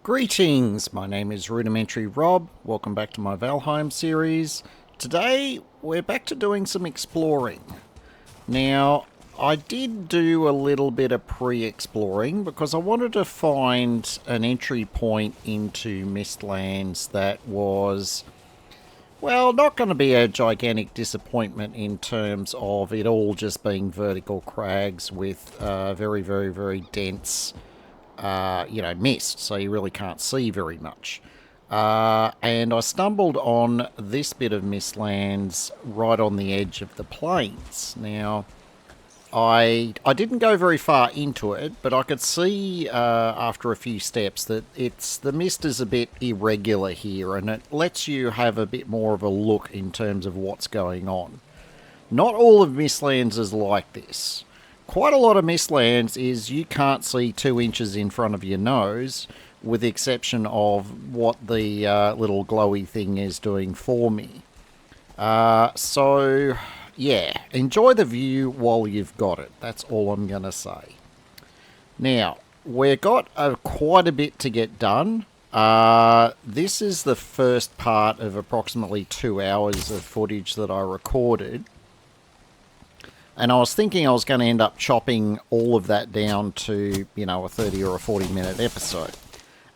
Greetings, my name is Rudimentary Rob. Welcome back to my Valheim series. Today we're back to doing some exploring. Now, I did do a little bit of pre-exploring because I wanted to find an entry point into Mistlands that was, well, not going to be a gigantic disappointment in terms of it all just being vertical crags with very dense mist, so you really can't see very much. And I stumbled on this bit of Mistlands right on the edge of the plains. Now, I didn't go very far into it, but I could see after a few steps that the mist is a bit irregular here, and it lets you have a bit more of a look in terms of what's going on. Not all of Mistlands is like this. Quite a lot of Mistlands is you can't see 2 inches in front of your nose, with the exception of what the little glowy thing is doing for me. So, yeah, enjoy the view while you've got it. That's all I'm going to say. Now, we've got quite a bit to get done. This is the first part of approximately 2 hours of footage that I recorded. And I was thinking I was going to end up chopping all of that down to, a 30 or a 40-minute episode.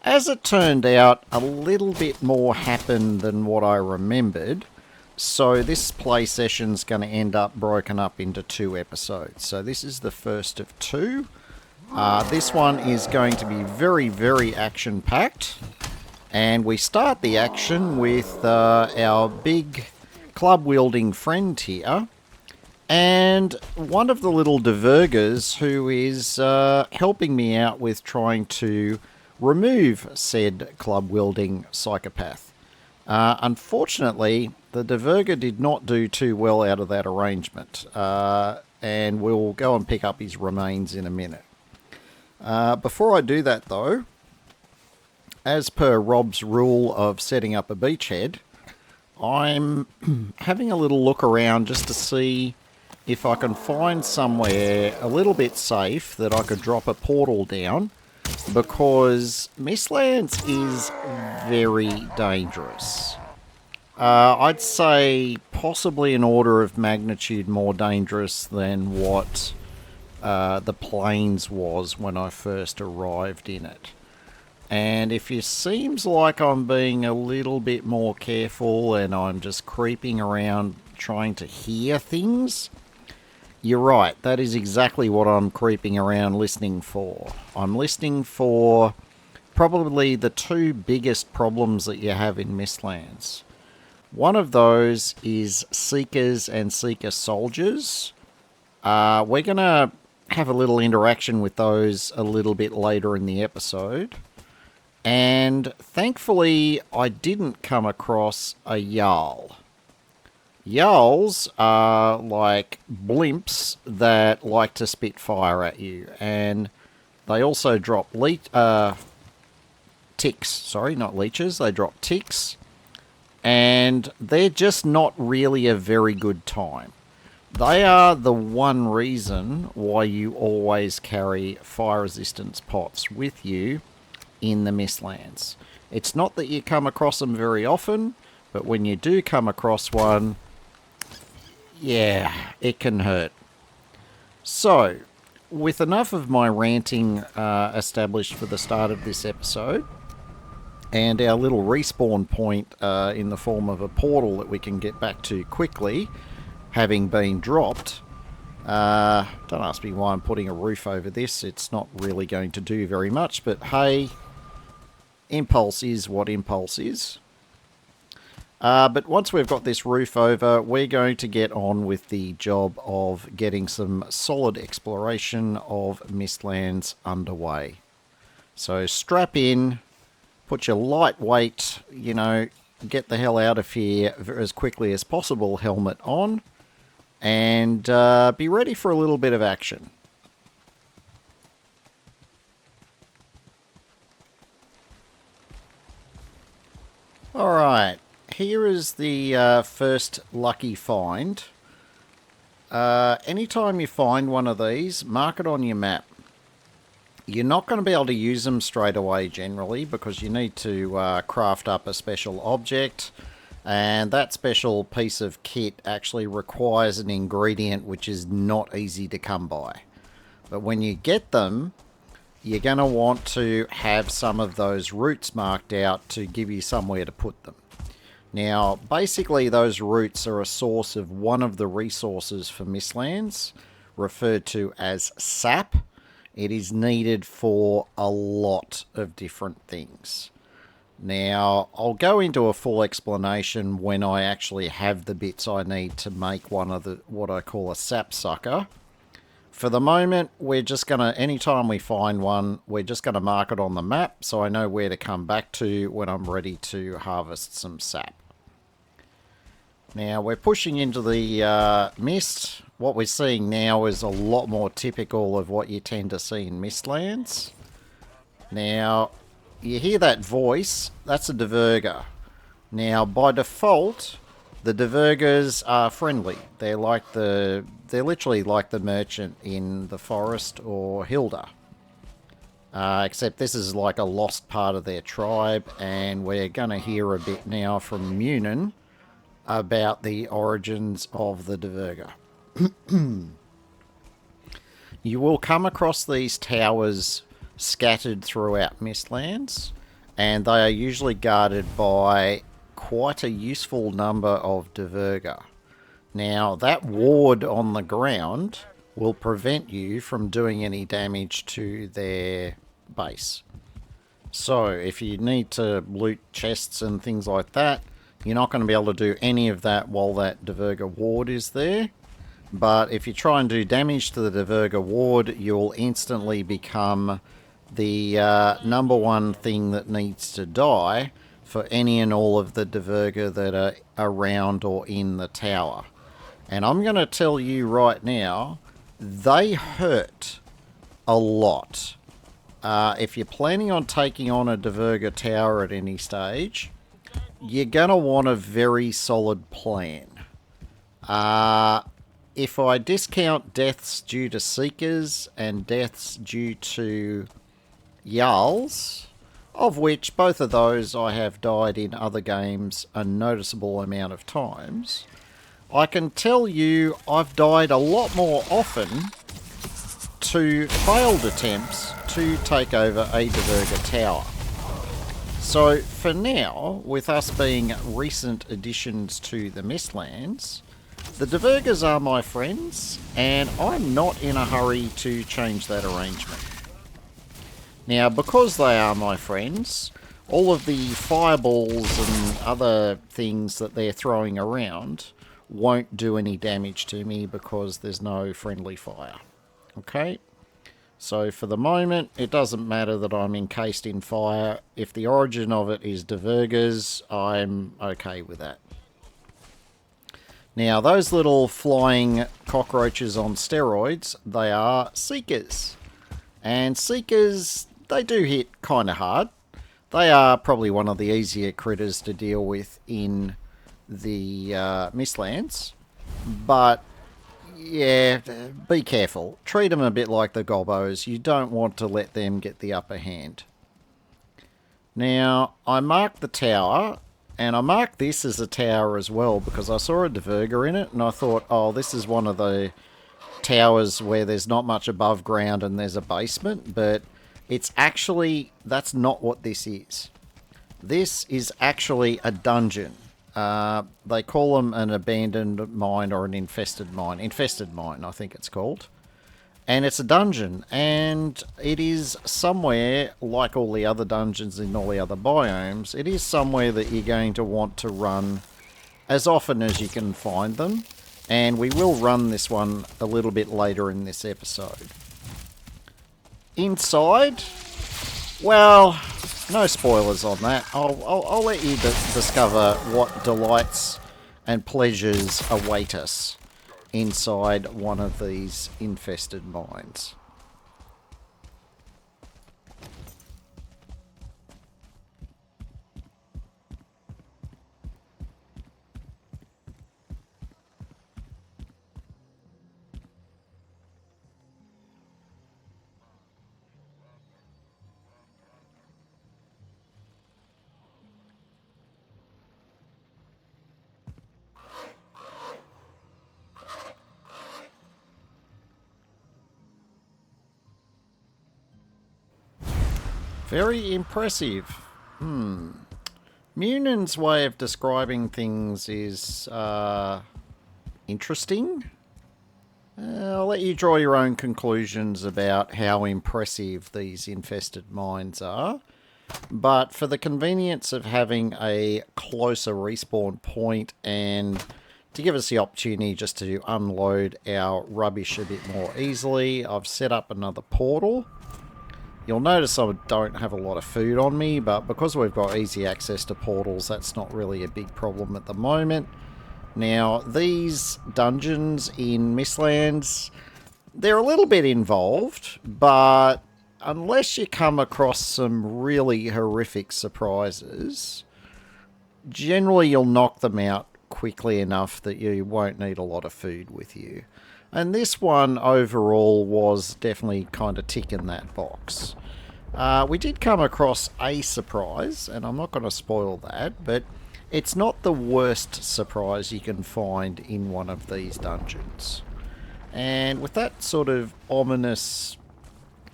As it turned out, a little bit more happened than what I remembered. So this play session's going to end up broken up into 2 episodes. So this is the first of 2. This one is going to be very action-packed. And we start the action with our big club-wielding friend here. And one of the little divergers who is helping me out with trying to remove said club-wielding psychopath. Unfortunately, the diverger did not do too well out of that arrangement, and we'll go and pick up his remains in a minute. Before I do that, though, as per Rob's rule of setting up a beachhead, I'm having a little look around just to see if I can find somewhere a little bit safe that I could drop a portal down, because Mistlands is very dangerous. I'd say possibly an order of magnitude more dangerous than what the plains was when I first arrived in it. And if it seems like I'm being a little bit more careful and I'm just creeping around trying to hear things, you're right, that is exactly what I'm creeping around listening for. I'm listening for probably the 2 biggest problems that you have in Mistlands. One of those is Seekers and Seeker Soldiers. We're going to have a little interaction with those a little bit later in the episode. And thankfully, I didn't come across a Jarl. Jarls are like blimps that like to spit fire at you, and they also drop ticks. Sorry, not leeches. They drop ticks, and they're just not really a very good time. They are the one reason why you always carry fire resistance pots with you in the Mistlands. It's not that you come across them very often, but when you do come across one, yeah, it can hurt. So, with enough of my ranting established for the start of this episode, and our little respawn point in the form of a portal that we can get back to quickly, having been dropped, don't ask me why I'm putting a roof over this. It's not really going to do very much, but hey, impulse is what impulse is. But once we've got this roof over, we're going to get on with the job of getting some solid exploration of Mistlands underway. So strap in, put your lightweight, get the hell out of here as quickly as possible helmet on, and be ready for a little bit of action. Alright. Here is the first lucky find. Anytime you find one of these, mark it on your map. You're not going to be able to use them straight away generally because you need to craft up a special object, and that special piece of kit actually requires an ingredient which is not easy to come by. But when you get them, you're going to want to have some of those roots marked out to give you somewhere to put them. Now, basically those roots are a source of one of the resources for Mistlands, referred to as sap. It is needed for a lot of different things. Now, I'll go into a full explanation when I actually have the bits I need to make one of the what I call a sap sucker. For the moment, we're just going to, anytime we find one, we're just going to mark it on the map so I know where to come back to when I'm ready to harvest some sap. Now, we're pushing into the mist. What we're seeing now is a lot more typical of what you tend to see in Mistlands. Now, you hear that voice, that's a Diverger. Now, by default, the Divergers are friendly. They're literally like the merchant in the forest or Hilda. Except this is like a lost part of their tribe, and we're going to hear a bit now from Munin about the origins of the Diverger. You will come across these towers scattered throughout Mistlands, and they are usually guarded by quite a useful number of Diverger. Now, that ward on the ground will prevent you from doing any damage to their base. So, if you need to loot chests and things like that, you're not going to be able to do any of that while that Diverger ward is there. But if you try and do damage to the Diverger ward, you'll instantly become the number one thing that needs to die for any and all of the Diverger that are around or in the tower. And I'm going to tell you right now, they hurt a lot. If you're planning on taking on a Diverger tower at any stage, you're going to want a very solid plan. If I discount deaths due to Seekers and deaths due to Jarls, of which both of those I have died in other games a noticeable amount of times, I can tell you I've died a lot more often to failed attempts to take over a Diverger tower. So for now, with us being recent additions to the Mistlands, the Divergers are my friends, and I'm not in a hurry to change that arrangement. Now, because they are my friends, all of the fireballs and other things that they're throwing around won't do any damage to me because there's no friendly fire. Okay? So for the moment, it doesn't matter that I'm encased in fire. If the origin of it is Divergers, I'm okay with that. Now, those little flying cockroaches on steroids, they are Seekers. And Seekers, they do hit kind of hard. They are probably one of the easier critters to deal with in the Mistlands. But yeah, be careful. Treat them a bit like the Gobbos. You don't want to let them get the upper hand. Now, I marked the tower, and I marked this as a tower as well because I saw a Diverger in it, and I thought, oh, this is one of the towers where there's not much above ground and there's a basement, but it's actually, that's not what this is. This is actually a dungeon. They call them an abandoned mine or an infested mine. Infested mine, I think it's called. And it's a dungeon, and it is somewhere, like all the other dungeons in all the other biomes, it is somewhere that you're going to want to run as often as you can find them. And we will run this one a little bit later in this episode. Inside, well, no spoilers on that. I'll let you discover what delights and pleasures await us inside one of these infested mines. Very impressive. Munan's way of describing things is interesting. I'll let you draw your own conclusions about how impressive these infested mines are. But for the convenience of having a closer respawn point and to give us the opportunity just to unload our rubbish a bit more easily, I've set up another portal. You'll notice I don't have a lot of food on me, but because we've got easy access to portals, that's not really a big problem at the moment. Now, these dungeons in Mistlands, they're a little bit involved, but unless you come across some really horrific surprises, generally you'll knock them out quickly enough that you won't need a lot of food with you. And this one overall was definitely kind of ticking that box. We did come across a surprise, and I'm not going to spoil that, but it's not the worst surprise you can find in one of these dungeons. And with that sort of ominous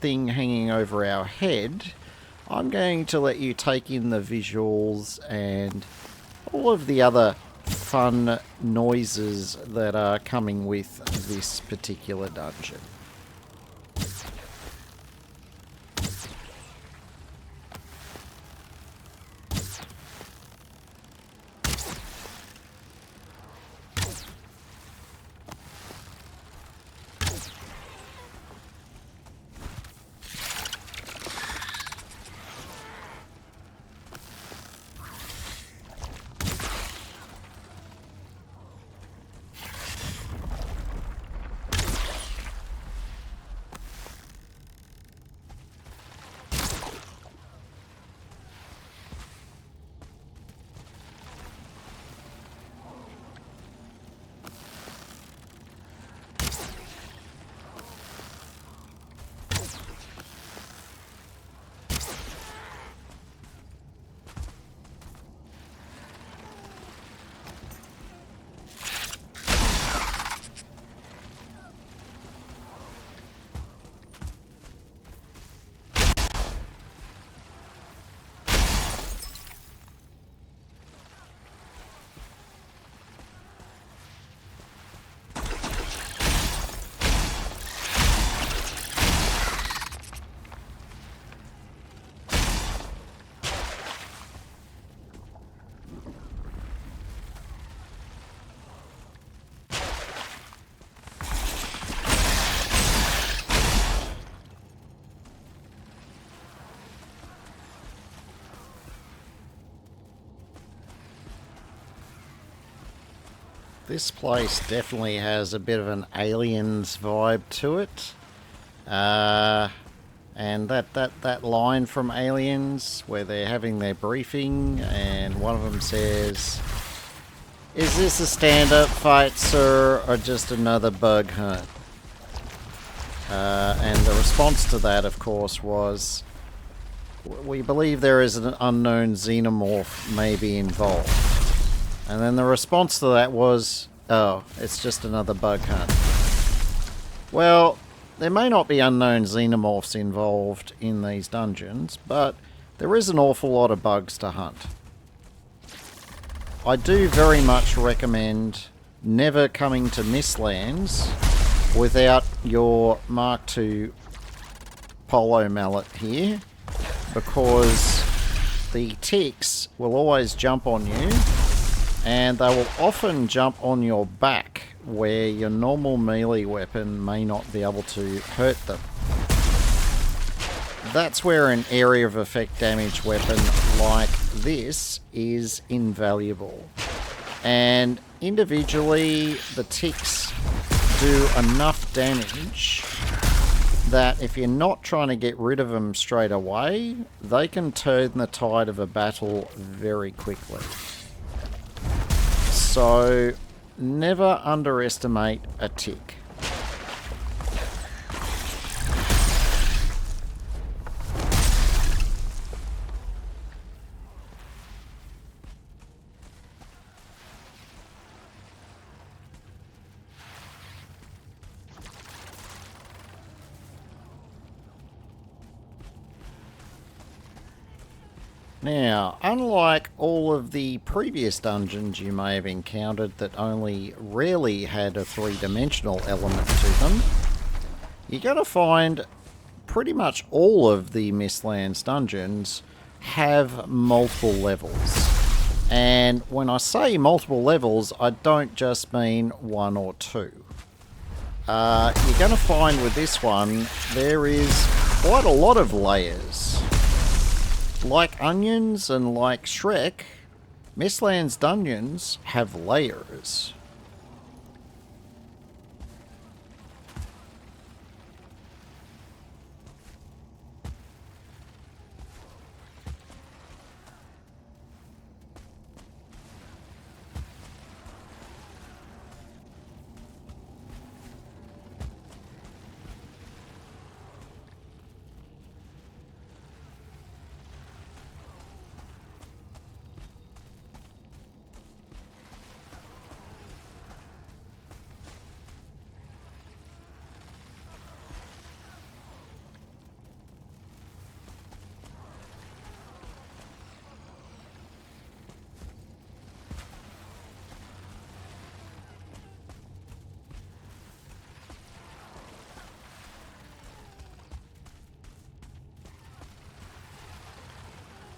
thing hanging over our head, I'm going to let you take in the visuals and all of the other fun noises that are coming with this particular dungeon. This place definitely has a bit of an Aliens vibe to it. And that line from Aliens where they're having their briefing and one of them says, "Is this a stand-up fight, sir, or just another bug hunt?" And the response to that, of course, was, "We believe there is an unknown xenomorph may be involved." And then the response to that was, "Oh, it's just another bug hunt." Well, there may not be unknown xenomorphs involved in these dungeons, but there is an awful lot of bugs to hunt. I do very much recommend never coming to Mistlands without your Mark II polo mallet here, because the ticks will always jump on you, and they will often jump on your back where your normal melee weapon may not be able to hurt them. That's where an area of effect damage weapon like this is invaluable. And individually, the ticks do enough damage that if you're not trying to get rid of them straight away, they can turn the tide of a battle very quickly. So, never underestimate a tick. Now, unlike all of the previous dungeons you may have encountered that only rarely had a three-dimensional element to them, you're going to find pretty much all of the Mistlands dungeons have multiple levels. And when I say multiple levels, I don't just mean one or two. You're going to find with this one, there is quite a lot of layers. Like Onions and like Shrek, Mistlands dungeons have layers.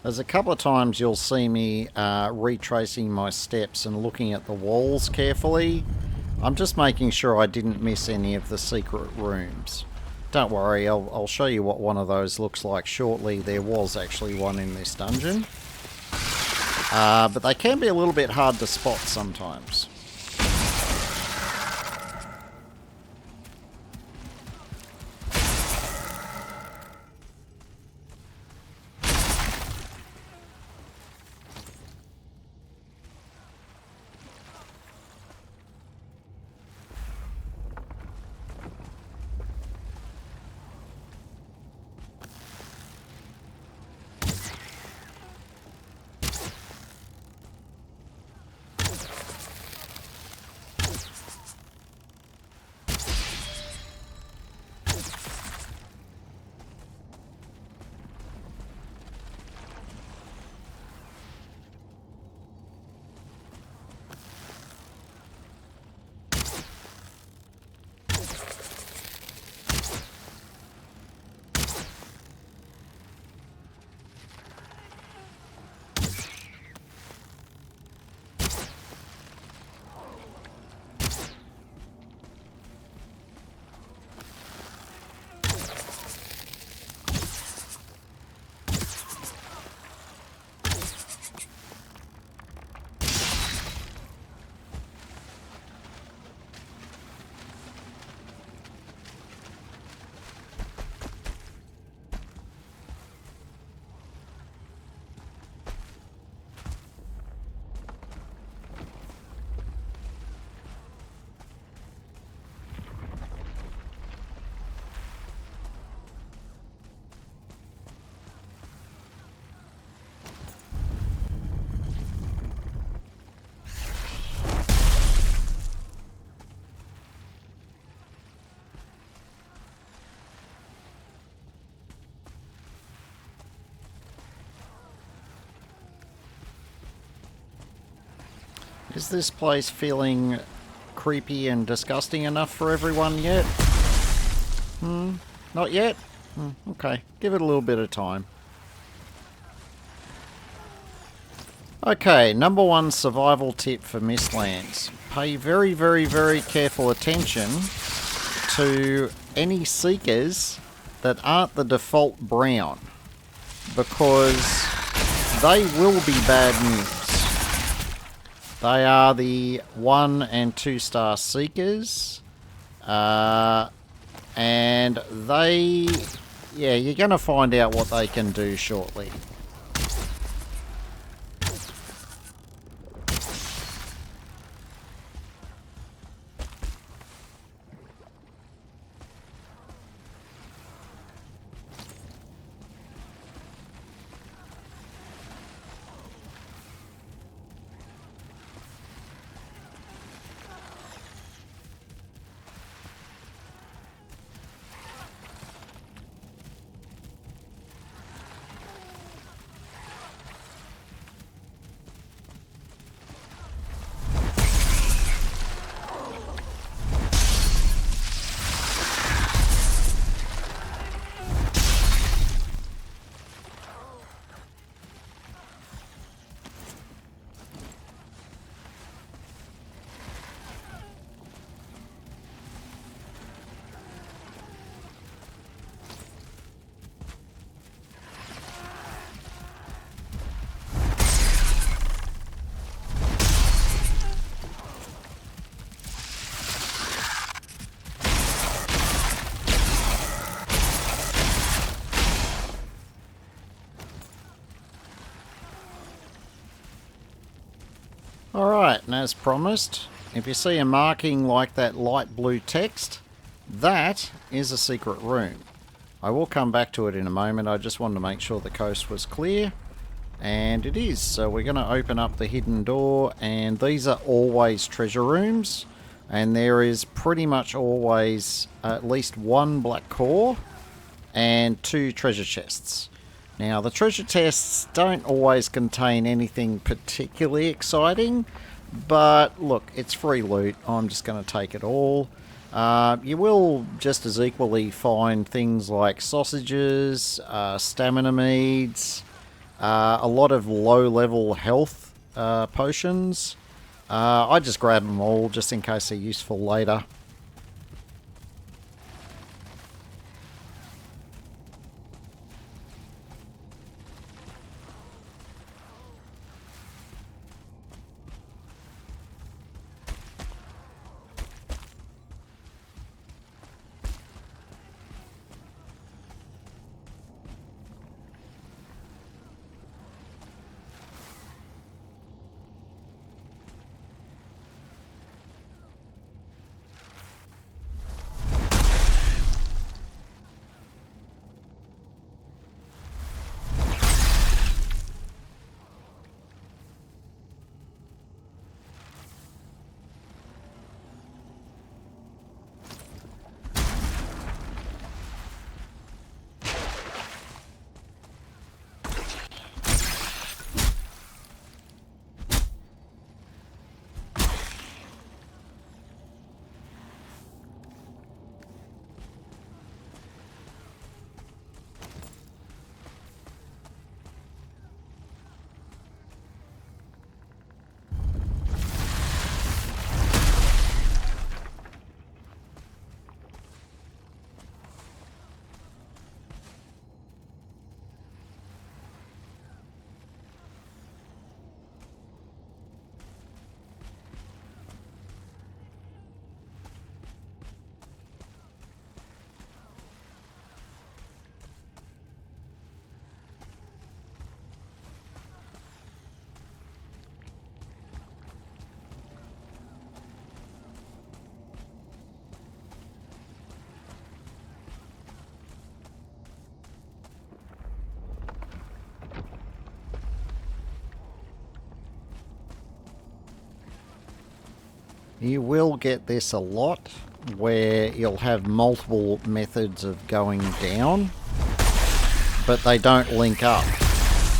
There's a couple of times you'll see me retracing my steps and looking at the walls carefully. I'm just making sure I didn't miss any of the secret rooms. Don't worry, I'll show you what one of those looks like shortly. There was actually one in this dungeon. But they can be a little bit hard to spot sometimes. Is this place feeling creepy and disgusting enough for everyone yet? Not yet? Okay, give it a little bit of time. Okay, number one survival tip for Mistlands. Pay very, very, very careful attention to any seekers that aren't the default brown, because they will be bad news. They are the 1 and 2 star seekers, and they, yeah, you're going to find out what they can do shortly. and as promised, if you see a marking like that light blue text, that is a secret room. I will come back to it in a moment. I just wanted to make sure the coast was clear. And it is. So we're going to open up the hidden door, and these are always treasure rooms. And there is pretty much always at least one black core and 2 treasure chests. Now, the treasure chests don't always contain anything particularly exciting, but look, it's free loot. I'm just going to take it all. You will just as equally find things like sausages, stamina meads, a lot of low-level health potions. I just grab them all just in case they're useful later. You will get this a lot, where you'll have multiple methods of going down, but they don't link up.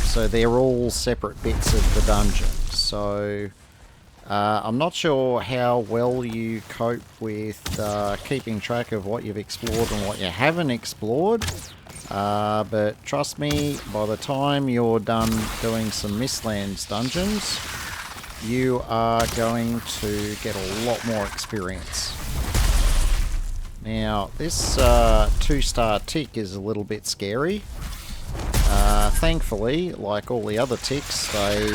So they're all separate bits of the dungeon. So I'm not sure how well you cope with keeping track of what you've explored and what you haven't explored. But trust me, by the time you're done doing some Mistlands dungeons, you are going to get a lot more experience. Now, this 2-star tick is a little bit scary. Thankfully, like all the other ticks, they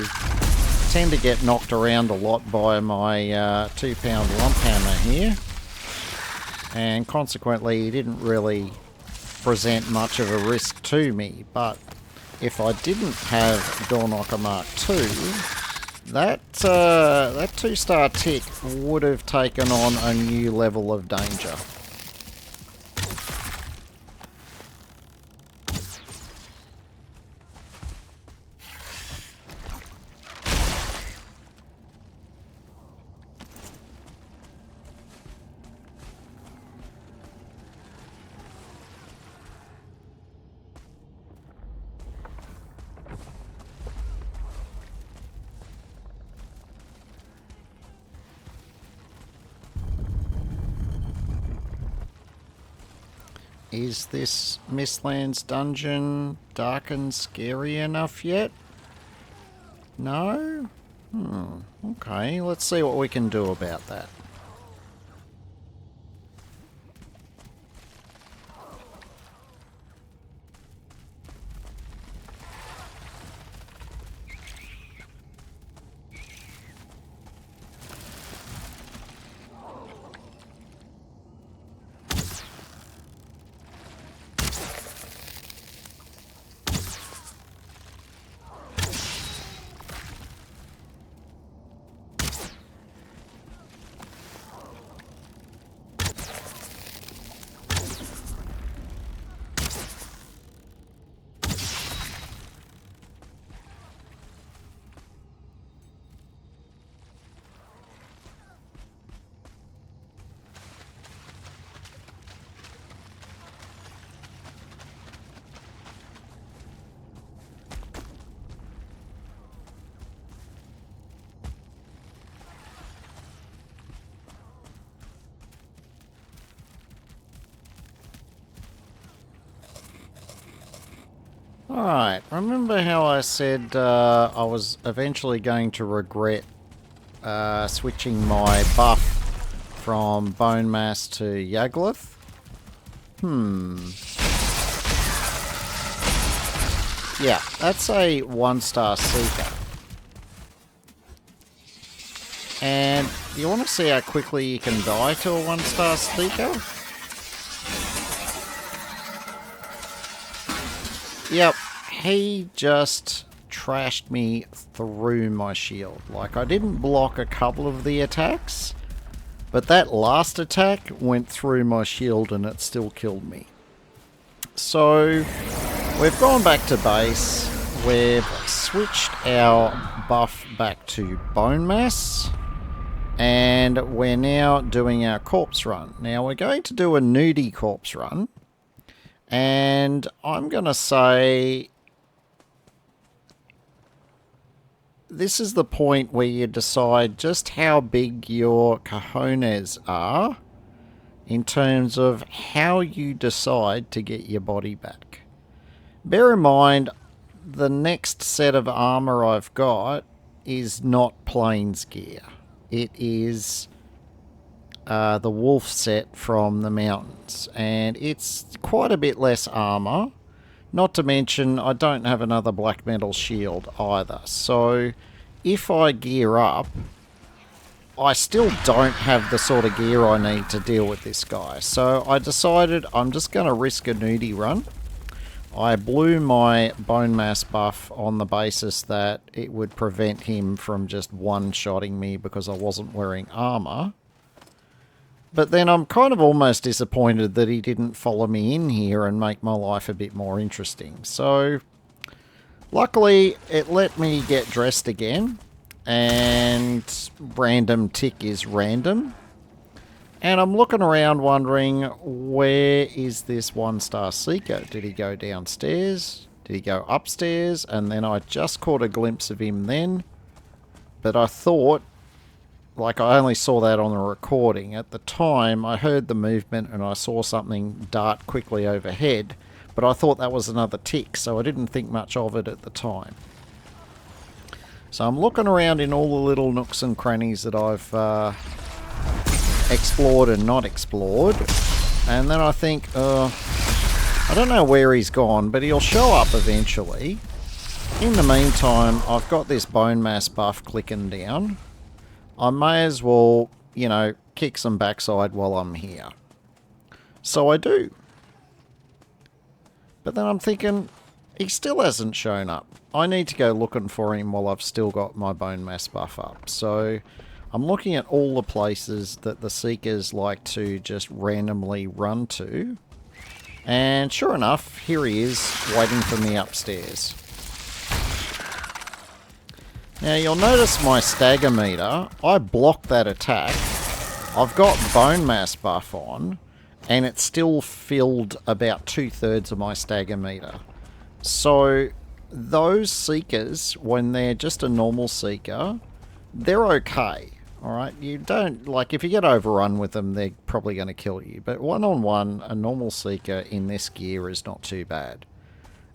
tend to get knocked around a lot by my 2-pound lump hammer here. And consequently, it didn't really present much of a risk to me. But if I didn't have Door Knocker Mark II, that 2-star tick would have taken on a new level of danger. Is this Mistlands dungeon dark and scary enough yet? No? Okay, let's see what we can do about that. Alright, remember how I said I was eventually going to regret switching my buff from Bone Mass to Yagluth? Yeah, that's a 1-star Seeker. And you want to see how quickly you can die to a 1-star Seeker? Yep, he just trashed me through my shield. Like, I didn't block a couple of the attacks, but that last attack went through my shield and it still killed me. So, we've gone back to base. We've switched our buff back to Bone Mass. And we're now doing our corpse run. Now, we're going to do a nudie corpse run. And I'm going to say this is the point where you decide just how big your cojones are in terms of how you decide to get your body back. Bear in mind, the next set of armor I've got is not Plains gear. It is the wolf set from the mountains, and it's quite a bit less armor. Not to mention, I don't have another black metal shield either. So, if I gear up, I still don't have the sort of gear I need to deal with this guy. So, I decided I'm just going to risk a nudie run. I blew my Bone Mass buff on the basis that it would prevent him from just one-shotting me because I wasn't wearing armor. But then I'm kind of almost disappointed that he didn't follow me in here and make my life a bit more interesting. So, luckily, it let me get dressed again. And random tick is random. And I'm looking around wondering, where is this 1-star Seeker? Did he go downstairs? Did he go upstairs? And then I just caught a glimpse of him then. But I thought, like, I only saw that on the recording. At the time, I heard the movement and I saw something dart quickly overhead, but I thought that was another tick, so I didn't think much of it at the time. So I'm looking around in all the little nooks and crannies that I've explored and not explored, and then I think, I don't know where he's gone, but he'll show up eventually. In the meantime, I've got this Bone Mass buff clicking down. I may as well, you know, kick some backside while I'm here. So I do. But then I'm thinking, he still hasn't shown up. I need to go looking for him while I've still got my Bone Mass buff up. So I'm looking at all the places that the Seekers like to just randomly run to. And sure enough, here he is, waiting for me upstairs. Now you'll notice my stagger meter, I blocked that attack. I've got Bone Mass buff on, and it still filled about 2/3 of my stagger meter. So those Seekers, when they're just a normal Seeker, they're okay. Alright, you don't, like, if you get overrun with them, they're probably going to kill you. But one-on-one, a normal Seeker in this gear is not too bad.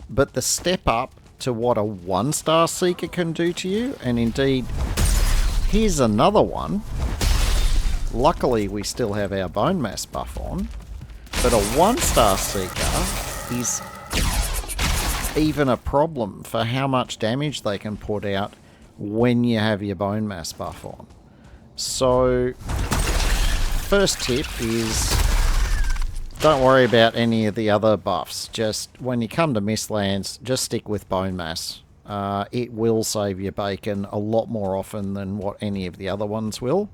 But the step up to what a 1-star Seeker can do to you, and indeed, here's another one. Luckily, we still have our Bone Mass buff on, but a 1-star Seeker is even a problem for how much damage they can put out when you have your Bone Mass buff on. So, first tip is, don't worry about any of the other buffs. Just, when you come to Mistlands, just stick with Bone Mass. It will save your bacon a lot more often than what any of the other ones will.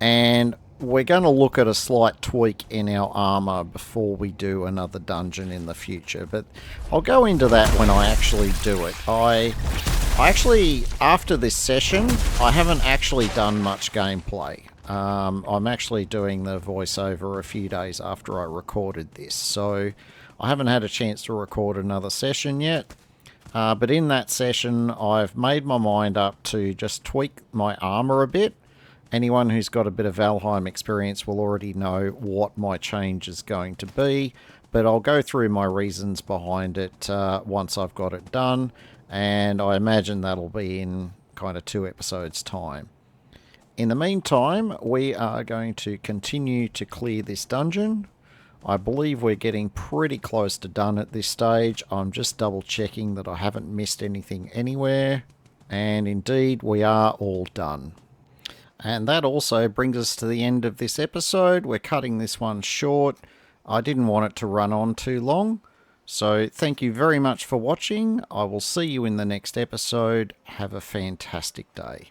And we're going to look at a slight tweak in our armor before we do another dungeon in the future. But I'll go into that when I actually do it. I actually, after this session, I haven't actually done much gameplay. I'm actually doing the voiceover a few days after I recorded this, so I haven't had a chance to record another session yet. But in that session, I've made my mind up to just tweak my armor a bit. Anyone who's got a bit of Valheim experience will already know what my change is going to be. but I'll go through my reasons behind it once I've got it done, and I imagine that'll be in kind of 2 episodes' time. In the meantime, we are going to continue to clear this dungeon. I believe we're getting pretty close to done at this stage. I'm just double checking that I haven't missed anything anywhere. And indeed, we are all done. And that also brings us to the end of this episode. We're cutting this one short. I didn't want it to run on too long. So thank you very much for watching. I will see you in the next episode. Have a fantastic day.